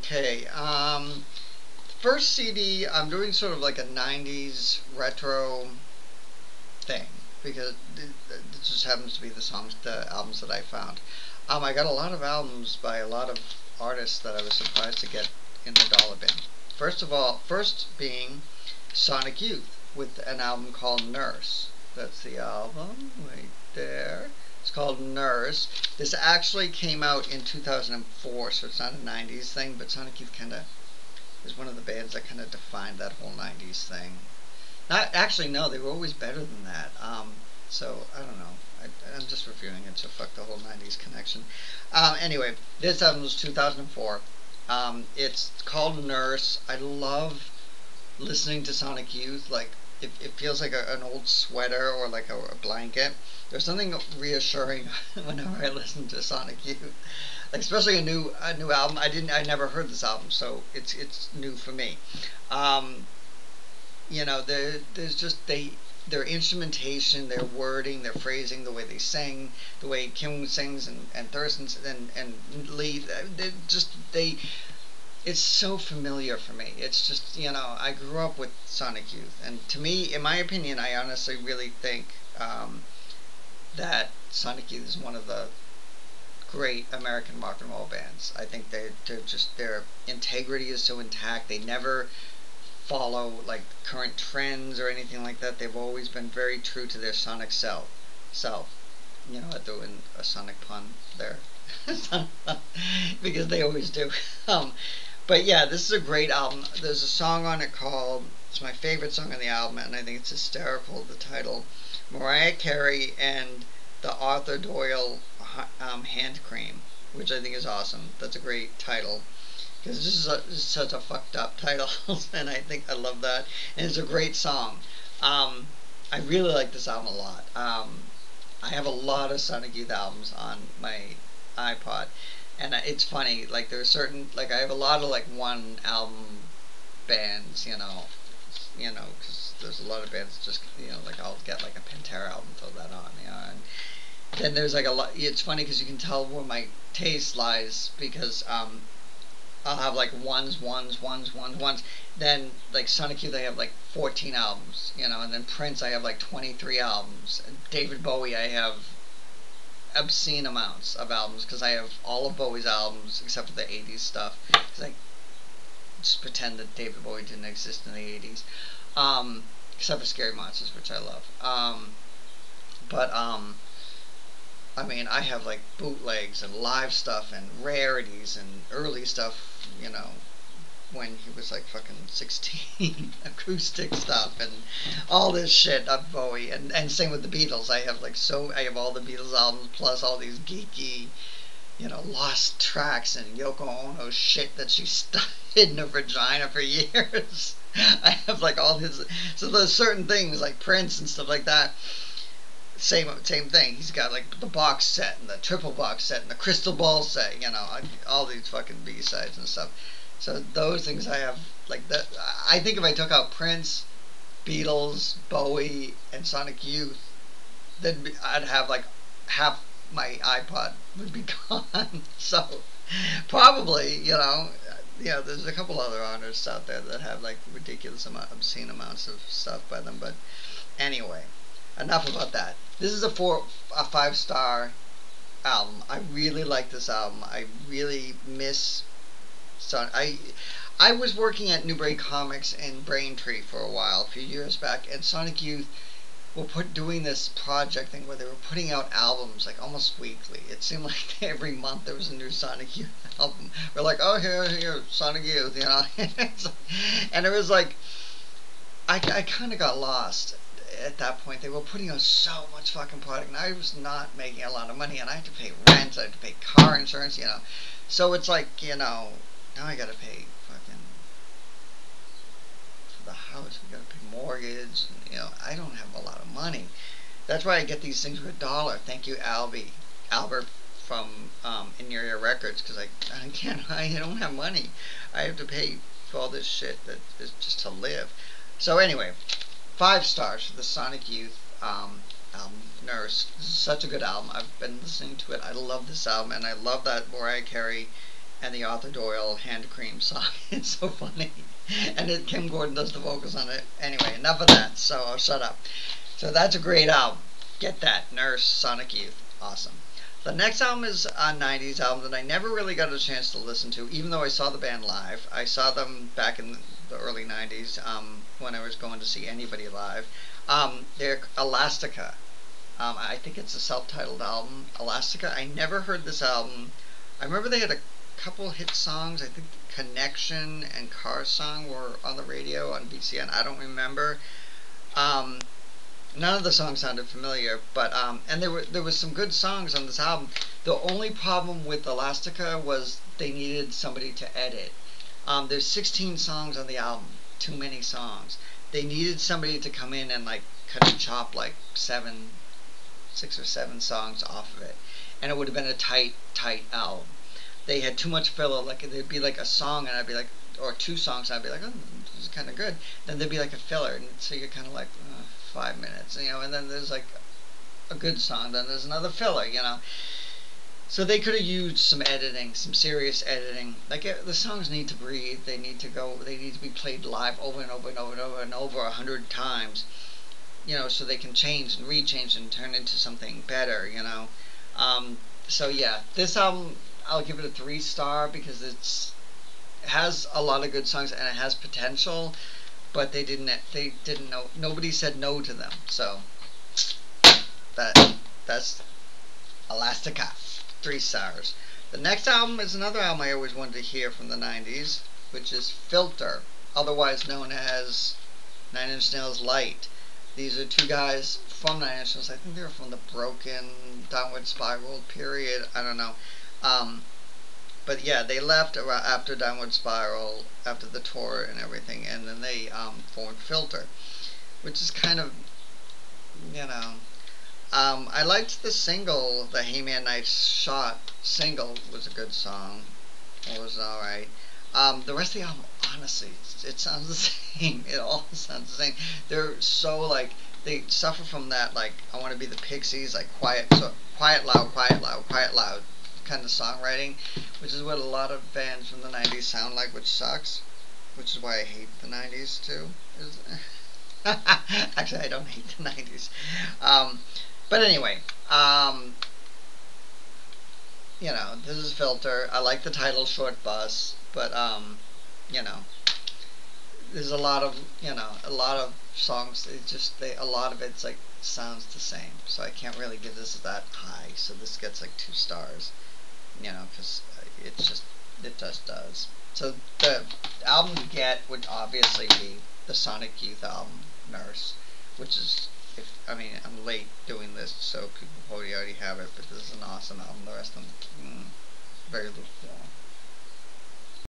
Okay. First CD, I'm doing sort of like a '90s retro thing because it just happens to be the albums that I found. I got a lot of albums by a lot of artists that I was surprised to get in the dollar bin. First of all, first being Sonic Youth with an album called Nurse. That's the album right there. It's called Nurse. This actually came out in 2004, so it's not a '90s thing, but Sonic Youth kind of is one of the bands that kind of defined that whole '90s thing. Not actually, no, they were always better than that. So I don't know. I'm just reviewing it, so fuck the whole '90s connection. Anyway, this album was 2004. It's called Nurse. I love listening to Sonic Youth. Like it feels like an old sweater or like a blanket. There's something reassuring whenever I listen to Sonic Youth, like especially a new album. I never heard this album, so it's new for me. Um, there's just their instrumentation, their wording, their phrasing, the way they sing, the way Kim sings and Thurston and Lee, they it's so familiar for me. It's just I grew up with Sonic Youth, and to me, in my opinion, I honestly really think that Sonic Youth is one of the great American rock and roll bands. I think they're just their integrity is so intact. They never follow like current trends or anything like that. They've always been very true to their sonic self. I threw in a sonic pun there. Because they always do. Um, but yeah, this is a great album. There's a song on it called, it's my favorite song on the album, and I think it's hysterical. The title, Mariah Carey and the Arthur Doyle hand cream, which I think is awesome. That's a great title because this is such a fucked up title, and I think I love that, and it's a great song. I really like this album a lot. I have a lot of Sonic Youth albums on my iPod, and it's funny. Like there are certain like I have a lot of like one album bands, because there's a lot of bands just like I'll get like a Pantera album, throw that on, and then there's like a lot. It's funny because you can tell where my taste lies because I'll have like ones. Then like Sonic Youth, I have like 14 albums, and then Prince, I have like 23 albums. And David Bowie, I have obscene amounts of albums because I have all of Bowie's albums except for the '80s stuff. Because I just pretend that David Bowie didn't exist in the '80s, except for Scary Monsters, which I love. But I mean, I have like bootlegs and live stuff and rarities and early stuff, when he was like fucking 16, acoustic stuff and all this shit of Bowie. And same with the Beatles. I have all the Beatles albums plus all these geeky, lost tracks and Yoko Ono shit that she stuck in her vagina for years. I have like all his, so there's certain things like Prince and stuff like that. Same thing. He's got like the box set and the triple box set and the crystal ball set. All these fucking B sides and stuff. So those things I have like that. I think if I took out Prince, Beatles, Bowie, and Sonic Youth, then I'd have like half my iPod would be gone. So probably there's a couple other artists out there that have like obscene amounts of stuff by them. But anyway, enough about that. This is a 5-star album. I really like this album. I really miss Son. I was working at Newbury Comics in Braintree for a while, a few years back, and Sonic Youth were doing this project thing where they were putting out albums like almost weekly. It seemed like every month there was a new Sonic Youth album. We're like, oh here, Sonic Youth, and it was like I kind of got lost at that point. They were putting out so much fucking product, and I was not making a lot of money, and I had to pay rent, I had to pay car insurance, So it's like, now I gotta pay fucking for the house, we gotta pay mortgage, and, I don't have a lot of money. That's why I get these things for $1. Thank you, Albert from In-Your-Ear Records, because I don't have money. I have to pay for all this shit that is just to live. So anyway, 5 stars for the Sonic Youth album, Nurse. This is such a good album. I've been listening to it. I love this album, and I love that Mariah Carey and the Arthur Doyle hand cream song. It's so funny. And Kim Gordon does the vocals on it. Anyway, enough of that, so I'll shut up. So that's a great album. Get that, Nurse, Sonic Youth. Awesome. The next album is a 90s album that I never really got a chance to listen to, even though I saw the band live. I saw them back in the early 90s when I was going to see anybody live. They're Elastica. I think it's a self-titled album, Elastica. I never heard this album. I remember they had a couple hit songs. I think Connection and Car Song were on the radio on BCN. I don't remember. Um, None of the songs sounded familiar, but and there was some good songs on this album. The only problem with Elastica was they needed somebody to edit. There's 16 songs on the album, too many songs. They needed somebody to come in and like cut and chop like 6 or 7 songs off of it, and it would have been a tight album. They had too much filler. Like there'd be like a song, and I'd be like, or 2 songs, and I'd be like, oh, this is kind of good. Then there'd be like a filler, and so you're kind of like 5 minutes, and then there's like a good song, then there's another filler, So they could have used some editing, some serious editing. Like the songs need to breathe. They need to go. They need to be played live over and over and over and over and over 100 times. So they can change and rechange and turn into something better. So yeah, this album I'll give it a 3-star because it has a lot of good songs and it has potential, but they didn't know. Nobody said no to them. So that's Elastica, 3 stars. The next album is another album I always wanted to hear from the 90s, which is Filter, otherwise known as Nine Inch Nails Light. These are 2 guys from Nine Inch Nails. I think they're from the Broken, Downward Spiral period. I don't know. But yeah, they left after Downward Spiral, after the tour and everything, and then they formed Filter, which is kind of, I liked the single, the Hey Man Nice Shot single was a good song. It was alright. The rest of the album, honestly, it sounds the same. It all sounds the same. They're so like, they suffer from that, like, I want to be the Pixies, like quiet, loud, quiet, loud kind of songwriting, which is what a lot of bands from the 90s sound like, which sucks. Which is why I hate the 90s too. Actually, I don't hate the 90s. But anyway, this is Filter. I like the title Short Bus, but there's a lot of songs. A lot of it's like sounds the same. So I can't really give this that high. So this gets like 2 stars. Because it just does. So the album to get would obviously be the Sonic Youth album, Nurse, which is, I'm late doing this, so people probably already have it, but this is an awesome album. The rest of them, very lukewarm.